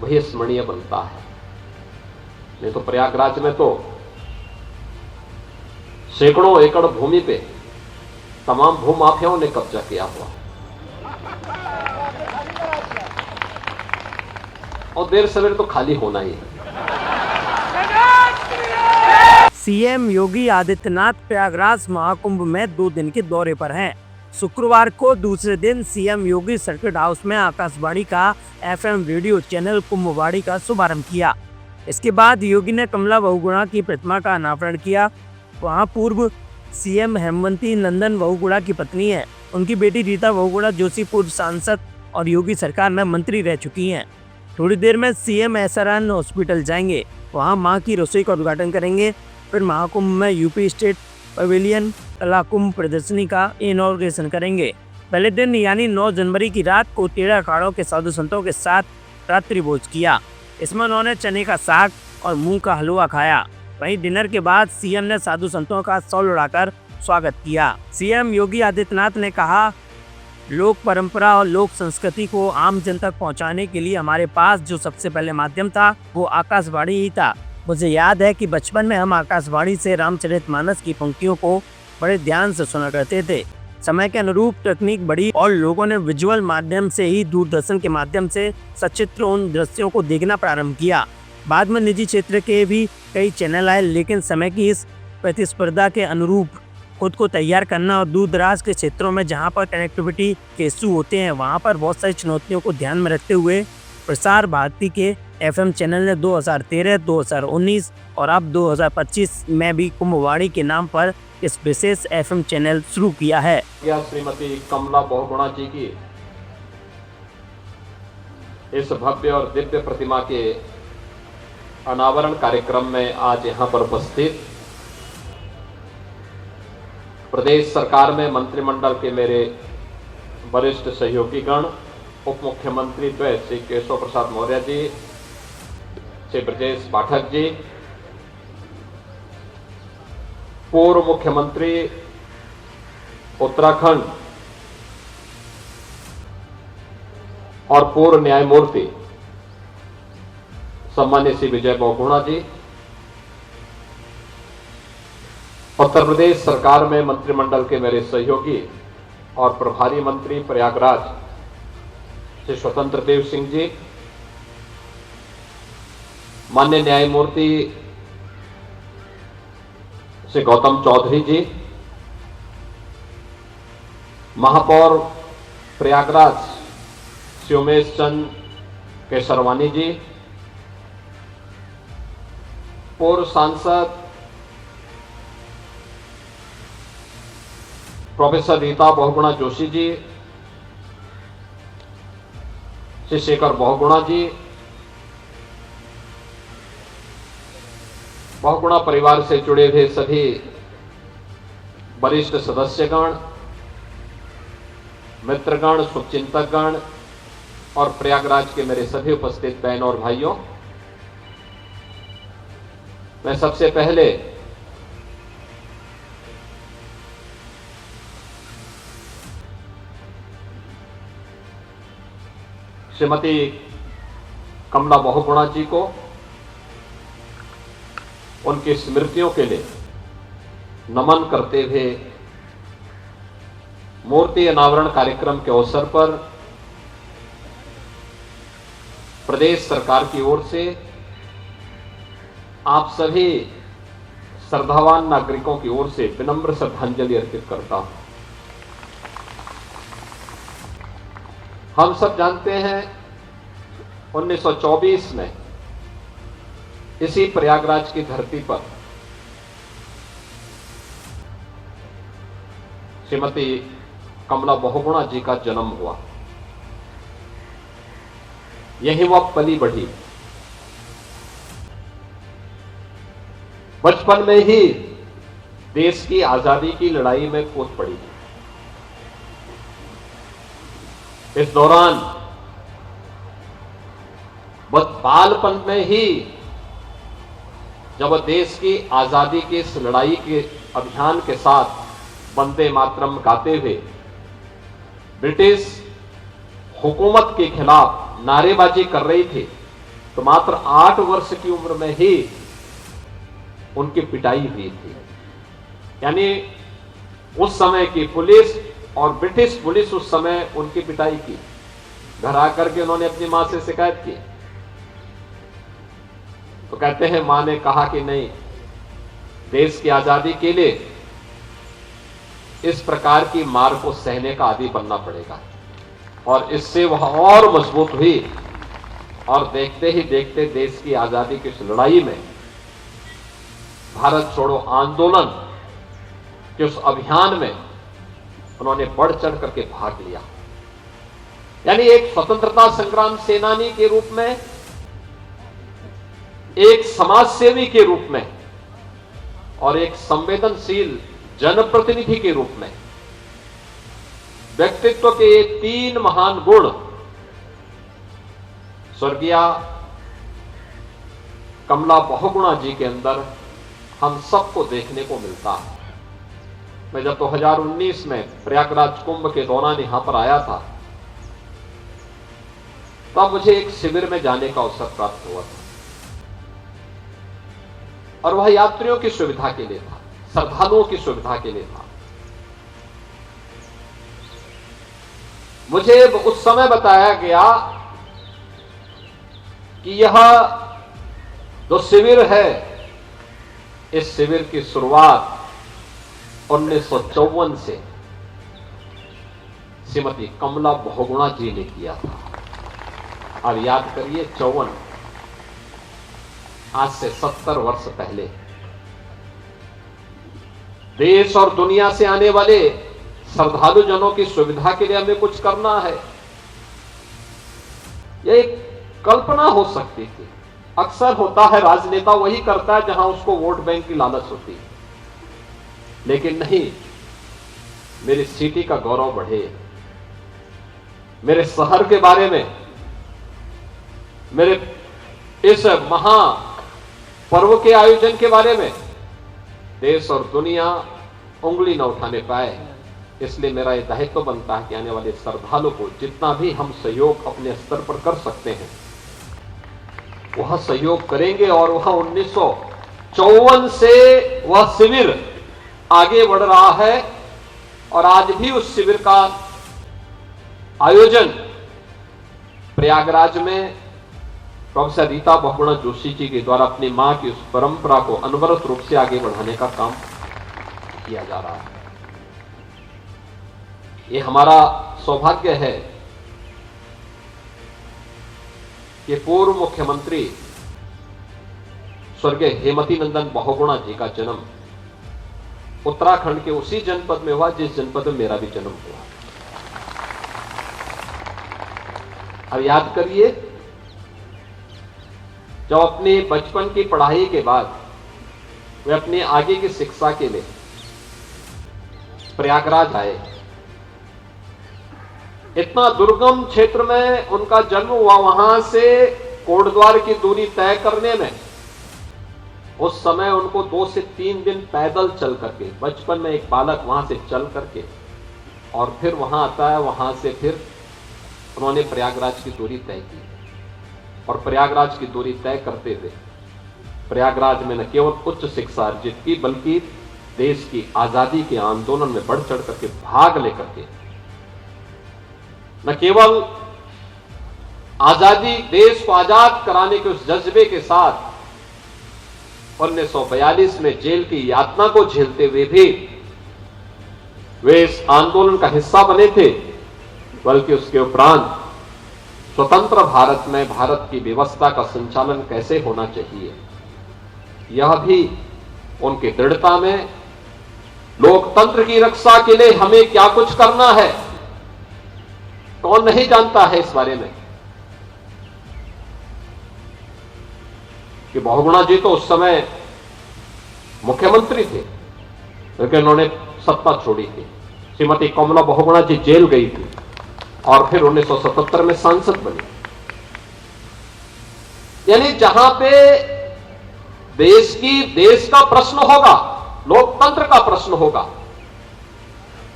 वही स्मरणीय बनता है। नहीं तो प्रयागराज में तो सैकड़ों एकड़ भूमि पे तमाम भूमाफियाओं ने कब्जा किया हुआ और देर सवेर तो खाली होना ही है। सीएम योगी आदित्यनाथ प्रयागराज महाकुंभ में 2 दिन के दौरे पर हैं। शुक्रवार को दूसरे दिन सीएम योगी सर्किट हाउस में आकाशवाणी का एफएम रेडियो चैनल कुंभवाणी का शुभारंभ किया। इसके बाद योगी ने कमला बहुगुणा की प्रतिमा का अनावरण किया। वहां पूर्व सीएम हेमवती नंदन बहुगुणा की पत्नी है। उनकी बेटी रीता बहुगुणा जोशी पूर्व सांसद और योगी सरकार में मंत्री रह चुकी हैं। थोड़ी देर में सीएम एसआरएन हॉस्पिटल जाएंगे, वहां मां की रसोई का उद्घाटन करेंगे। फिर महाकुंभ में यूपी स्टेट पवेलियन कला कुंभ प्रदर्शनी का इनॉग्रेशन करेंगे। पहले दिन यानी 9 जनवरी की रात को 13 अखाड़ों के साधु संतों के साथ रात्रि भोज किया। इसमें उन्होंने चने का साग और मूंग का हलवा खाया। वहीं डिनर के बाद सीएम ने साधु संतों का शॉल उड़ाकर स्वागत किया। सीएम योगी आदित्यनाथ ने कहा, लोक परंपरा और लोक संस्कृति को आम जन तक पहुंचाने के लिए हमारे पास जो सबसे पहले माध्यम था वो आकाशवाणी ही था। मुझे याद है कि बचपन में हम आकाशवाणी से रामचरितमानस की पंक्तियों को बड़े ध्यान से सुना करते थे। समय के अनुरूप तकनीक बढ़ी और लोगों ने विजुअल माध्यम से ही दूरदर्शन के माध्यम से सचित्र उन दृश्यों को देखना प्रारंभ किया। बाद में निजी क्षेत्र के भी कई चैनल आए, लेकिन समय की इस प्रतिस्पर्धा के अनुरूप खुद को तैयार करना और दूर दराज के क्षेत्रों में जहां पर कनेक्टिविटी के इशू होते हैं वहां पर बहुत सारी चुनौतियों को ध्यान में रखते हुए प्रसार भारती के एफएम चैनल ने 2013, 2019 और अब 2025 में भी कुंभवाणी के नाम पर इस विशेष एफएम चैनल शुरू किया है। श्रीमती कमला बहुगुणा जी की इस भव्य और दिव्य प्रतिमा के अनावरण कार्यक्रम में आज यहां पर उपस्थित प्रदेश सरकार में मंत्रिमंडल के मेरे वरिष्ठ सहयोगीगण, उप मुख्यमंत्री द्वय श्री केशव प्रसाद मौर्य जी, श्री ब्रजेश पाठक जी, पूर्व मुख्यमंत्री उत्तराखंड और पूर्व न्यायमूर्ति सम्मान्य श्री विजय बहुगुणा जी, उत्तर प्रदेश सरकार में मंत्रिमंडल के मेरे सहयोगी और प्रभारी मंत्री प्रयागराज श्री स्वतंत्र देव सिंह जी, माननीय न्यायमूर्ति श्री गौतम चौधरी जी, महापौर प्रयागराज श्री उमेश चंद केसरवानी जी, पूर्व सांसद प्रोफेसर रीता बहुगुणा जोशी जी, श्री शेखर बहुगुणा जी, बहुगुणा परिवार से जुड़े हुए सभी वरिष्ठ सदस्यगण, मित्रगण, शुभचिंतकगण और प्रयागराज के मेरे सभी उपस्थित बहनों और भाइयों, मैं सबसे पहले श्रीमती कमला बहुगुणा जी को उनकी स्मृतियों के लिए नमन करते हुए मूर्ति अनावरण कार्यक्रम के अवसर पर प्रदेश सरकार की ओर से आप सभी श्रद्धावान नागरिकों की ओर से विनम्र श्रद्धांजलि अर्पित करता हूं। हम सब जानते हैं 1924 में इसी प्रयागराज की धरती पर श्रीमती कमला बहुगुणा जी का जन्म हुआ। यही वह पली बढ़ी। बचपन में ही देश की आजादी की लड़ाई में कूद पड़ी। इस दौरान बालपन में ही जब देश की आजादी की इस लड़ाई के अभियान के साथ वंदे मातरम गाते हुए ब्रिटिश हुकूमत के खिलाफ नारेबाजी कर रही थी, तो मात्र 8 वर्ष की उम्र में ही उनकी पिटाई हुई थी। यानी उस समय की पुलिस और ब्रिटिश पुलिस उस समय उनकी पिटाई की। घर आकर के उन्होंने अपनी मां से शिकायत की, तो कहते हैं मां ने कहा कि नहीं, देश की आजादी के लिए इस प्रकार की मार को सहने का आदी बनना पड़ेगा। और इससे वह और मजबूत हुई और देखते ही देखते देश की आजादी की इस लड़ाई में भारत छोड़ो आंदोलन के उस अभियान में उन्होंने बढ़ चढ़ करके भाग लिया। यानी एक स्वतंत्रता संग्राम सेनानी के रूप में, एक समाज सेवी के रूप में और एक संवेदनशील जनप्रतिनिधि के रूप में व्यक्तित्व के ये 3 महान गुण स्वर्गीय कमला बहुगुणा जी के अंदर हम सबको देखने को मिलता है। मैं जब 2019 में प्रयागराज कुंभ के दौरान यहां पर आया था, तब मुझे एक शिविर में जाने का अवसर प्राप्त हुआ था और वह यात्रियों की सुविधा के लिए था, श्रद्धालुओं की सुविधा के लिए था। मुझे उस समय बताया गया कि यह जो शिविर है, इस शिविर की शुरुआत 1954 से श्रीमती कमला बहुगुणा जी ने किया था। और याद करिए 54, आज से 70 वर्ष पहले देश और दुनिया से आने वाले श्रद्धालु जनों की सुविधा के लिए हमें कुछ करना है, यह एक कल्पना हो सकती थी। अक्सर होता है, राजनेता वही करता है जहां उसको वोट बैंक की लालच होती है, लेकिन नहीं, मेरी सिटी का गौरव बढ़े, मेरे शहर के बारे में, मेरे इस महा पर्व के आयोजन के बारे में देश और दुनिया उंगली न उठाने पाए। इसलिए मेरा यह दायित्व बनता है कि आने वाले श्रद्धालु को जितना भी हम सहयोग अपने स्तर पर कर सकते हैं वह सहयोग करेंगे। और वह 1954 से वह शिविर आगे बढ़ रहा है और आज भी उस शिविर का आयोजन प्रयागराज में प्रोफेसर रीता बहुगुणा जोशी जी के द्वारा अपनी मां की उस परंपरा को अनवरत रूप से आगे बढ़ाने का काम किया जा रहा है। ये हमारा सौभाग्य है कि पूर्व मुख्यमंत्री स्वर्गीय हेमवती नंदन बहुगुणा जी का जन्म उत्तराखंड के उसी जनपद में हुआ जिस जनपद में मेरा भी जन्म हुआ। और याद करिए, जब अपने बचपन की पढ़ाई के बाद वे अपने आगे की शिक्षा के लिए प्रयागराज आए, इतना दुर्गम क्षेत्र में उनका जन्म हुआ, वहां से कोटद्वार की दूरी तय करने में उस समय उनको 2 से 3 दिन पैदल चल करके, बचपन में एक बालक वहां से चल करके और फिर वहां आता है, वहां से फिर उन्होंने प्रयागराज की दूरी तय की। और प्रयागराज की दूरी तय करते हुए प्रयागराज में न केवल उच्च शिक्षा अर्जित की, बल्कि देश की आजादी के आंदोलन में बढ़ चढ़ करके भाग लेकर के न केवल आजादी, देश को आजाद कराने के उस जज्बे के साथ 1942 में जेल की यातना को झेलते हुए भी वे इस आंदोलन का हिस्सा बने थे, बल्कि उसके उपरांत स्वतंत्र भारत में भारत की व्यवस्था का संचालन कैसे होना चाहिए, यह भी उनकी दृढ़ता में, लोकतंत्र की रक्षा के लिए हमें क्या कुछ करना है, कौन नहीं जानता है इस बारे में। कि बहुगुणा जी तो उस समय मुख्यमंत्री थे, लेकिन उन्होंने सत्ता छोड़ी थी। श्रीमती कमला बहुगुणा जी जेल गई थी और फिर 1977 में सांसद बनी। यानी जहां पे देश का प्रश्न होगा, लोकतंत्र का प्रश्न होगा,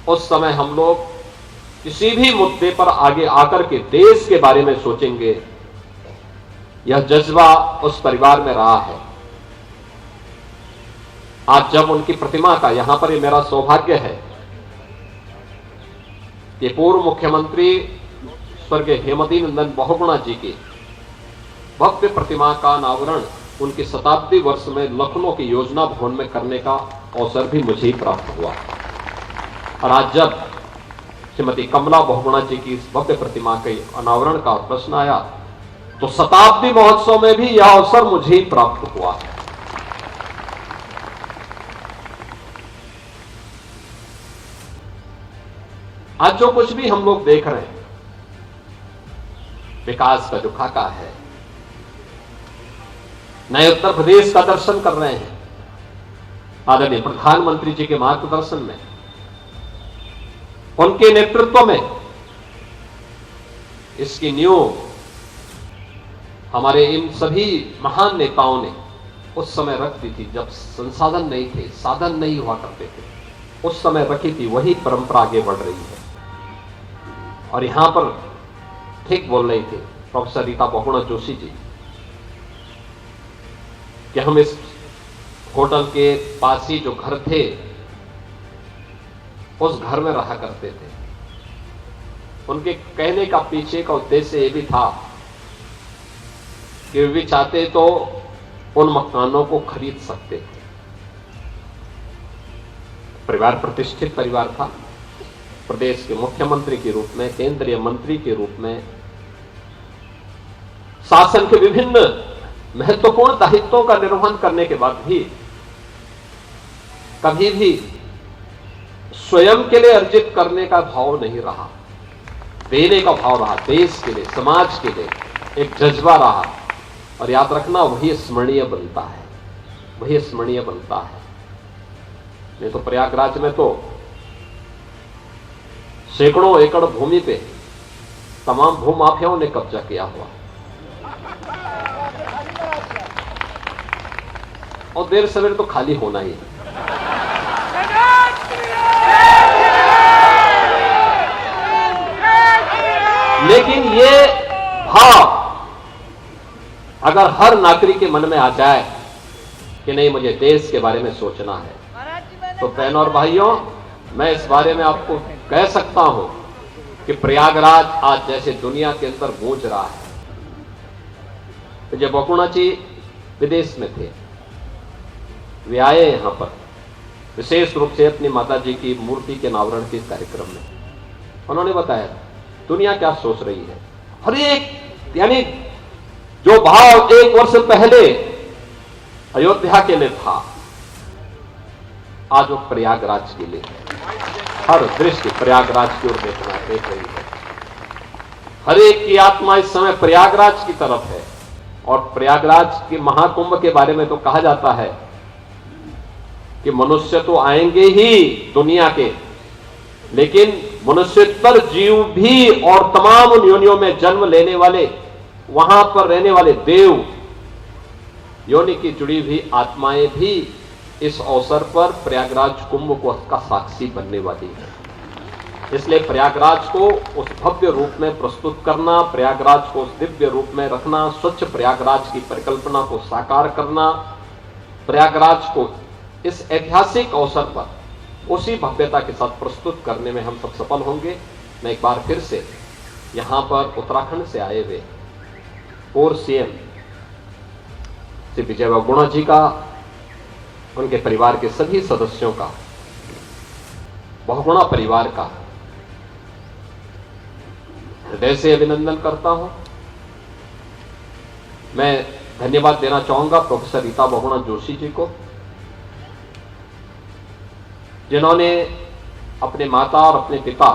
उस समय हम लोग किसी भी मुद्दे पर आगे आकर के देश के बारे में सोचेंगे, यह जज्बा उस परिवार में रहा है। आज जब उनकी प्रतिमा का यहां पर, ये मेरा सौभाग्य है कि पूर्व मुख्यमंत्री स्वर्गीय हेमवती नंदन बहुगुणा जी की भव्य प्रतिमा का अनावरण उनकी शताब्दी वर्ष में लखनऊ की योजना भवन में करने का अवसर भी मुझे ही प्राप्त हुआ। और आज जब श्रीमती कमला बहुगुणा जी की इस भव्य प्रतिमा के अनावरण का प्रश्न आया तो शताब्दी महोत्सव में भी यह अवसर मुझे ही प्राप्त हुआ। आज जो कुछ भी हम लोग देख रहे हैं, विकास का जो खाका है, नए उत्तर प्रदेश का दर्शन कर रहे हैं आदरणीय प्रधानमंत्री जी के मार्गदर्शन में, उनके नेतृत्व में। इसकी नींव हमारे इन सभी महान नेताओं ने उस समय रख दी थी जब संसाधन नहीं थे, साधन नहीं हुआ करते थे, उस समय रखी थी। वही परंपरा आगे बढ़ रही है। और यहां पर ठीक बोल रही थी प्रोफेसर रीता बहुगुणा जोशी जी कि हम इस होटल के पास ही जो घर थे उस घर में रहा करते थे। उनके कहने का पीछे का उद्देश्य ये भी था कि वे भी चाहते तो उन मकानों को खरीद सकते थे। परिवार प्रतिष्ठित परिवार था। प्रदेश के मुख्यमंत्री के रूप में, केंद्रीय मंत्री के रूप में, शासन के विभिन्न महत्वपूर्ण दायित्वों का निर्वहन करने के बाद भी कभी भी स्वयं के लिए अर्जित करने का भाव नहीं रहा, देने का भाव रहा। देश के लिए, समाज के लिए एक जज्बा रहा। और याद रखना, वही स्मरणीय बनता है, वही स्मरणीय बनता है। नहीं तो प्रयागराज में तो सैकड़ों एकड़ भूमि पे तमाम भूमाफियाओं ने कब्जा किया हुआ, और देर सवेर तो खाली होना ही है। लेकिन ये भाव अगर हर नागरिक के मन में आ जाए कि नहीं, मुझे देश के बारे में सोचना है, तो बहनों और भाइयों, मैं इस बारे में आपको कह सकता हूं कि प्रयागराज आज जैसे दुनिया के अंदर गूंज रहा है। तो जब बहुगुणा जी विदेश में थे, वे आए यहां पर विशेष रूप से अपनी माता जी की मूर्ति के अनावरण के कार्यक्रम में। उन्होंने बताया दुनिया क्या सोच रही है। हर एक, यानी जो भाव एक वर्ष पहले अयोध्या के लिए था, आज वो प्रयागराज के लिए है। हर दृष्टि प्रयागराज की ओर देख रही है। हर एक की आत्मा इस समय प्रयागराज की तरफ है। और प्रयागराज के महाकुंभ के बारे में तो कहा जाता है कि मनुष्य तो आएंगे ही दुनिया के, लेकिन मनुष्यतर जीव भी और तमाम उन योनियों में जन्म लेने वाले, वहां पर रहने वाले देव योनि की जुड़ी हुई आत्माएं भी इस अवसर पर प्रयागराज कुंभ को का साक्षी बनने वाली है। इसलिए प्रयागराज को उस भव्य रूप में प्रस्तुत करना, प्रयागराज को उस दिव्य रूप में रखना, स्वच्छ प्रयागराज की परिकल्पना को साकार करना, प्रयागराज को इस ऐतिहासिक अवसर पर उसी भव्यता के साथ प्रस्तुत करने में हम सब सफल होंगे। मैं एक बार फिर से यहां पर उत्तराखंड से आए हुए पूर्व सीएम श्री विजय बहुगुणा जी का, उनके परिवार के सभी सदस्यों का, बहुगुणा परिवार का हृदय से अभिनंदन करता हूं। मैं धन्यवाद देना चाहूंगा प्रोफेसर रीता बहुगुणा जोशी जी को, जिन्होंने अपने माता और अपने पिता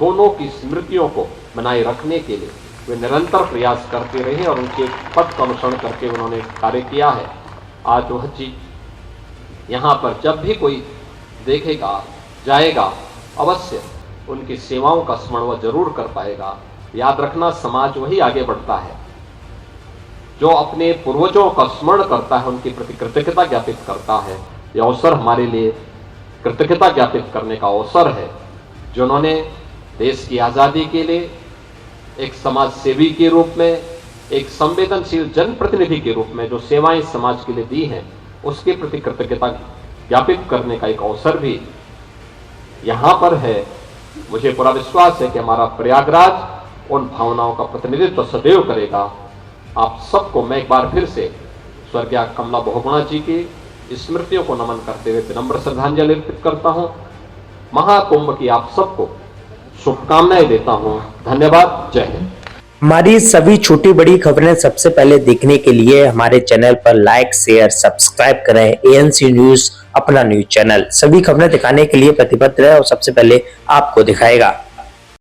दोनों की स्मृतियों को बनाए रखने के लिए वे निरंतर प्रयास करते रहे और उनके पथ का अनुसरण करके उन्होंने कार्य किया है। आज वह चीज यहां पर जब भी कोई देखेगा, जाएगा, अवश्य उनकी सेवाओं का स्मरण वह जरूर कर पाएगा। याद रखना, समाज वही आगे बढ़ता है जो अपने पूर्वजों का स्मरण करता है, उनके प्रति कृतज्ञता ज्ञापित करता है। यह अवसर हमारे लिए कृतज्ञता ज्ञापित करने का अवसर है, जिन्होंने देश की आजादी के लिए एक समाज सेवी के रूप में, एक संवेदनशील जनप्रतिनिधि के रूप में जो सेवाएं समाज के लिए दी हैं, उसके प्रति कृतज्ञता ज्ञापित करने का एक अवसर भी यहां पर है। मुझे पूरा विश्वास है कि हमारा प्रयागराज उन भावनाओं का प्रतिनिधित्व सदैव करेगा। आप सबको मैं एक बार फिर से स्वर्गीय कमला बहुगुणा जी की स्मृतियों को नमन करते हुए विनम्र श्रद्धांजलि अर्पित करता हूं। महाकुंभ की आप सबको शुभकामनाएं देता हूं। धन्यवाद। जय हिंद। हमारी सभी छोटी बड़ी खबरें सबसे पहले देखने के लिए हमारे चैनल पर लाइक, शेयर, सब्सक्राइब करें। एएनसी न्यूज अपना न्यूज चैनल सभी खबरें दिखाने के लिए प्रतिबद्ध है और सबसे पहले आपको दिखाएगा।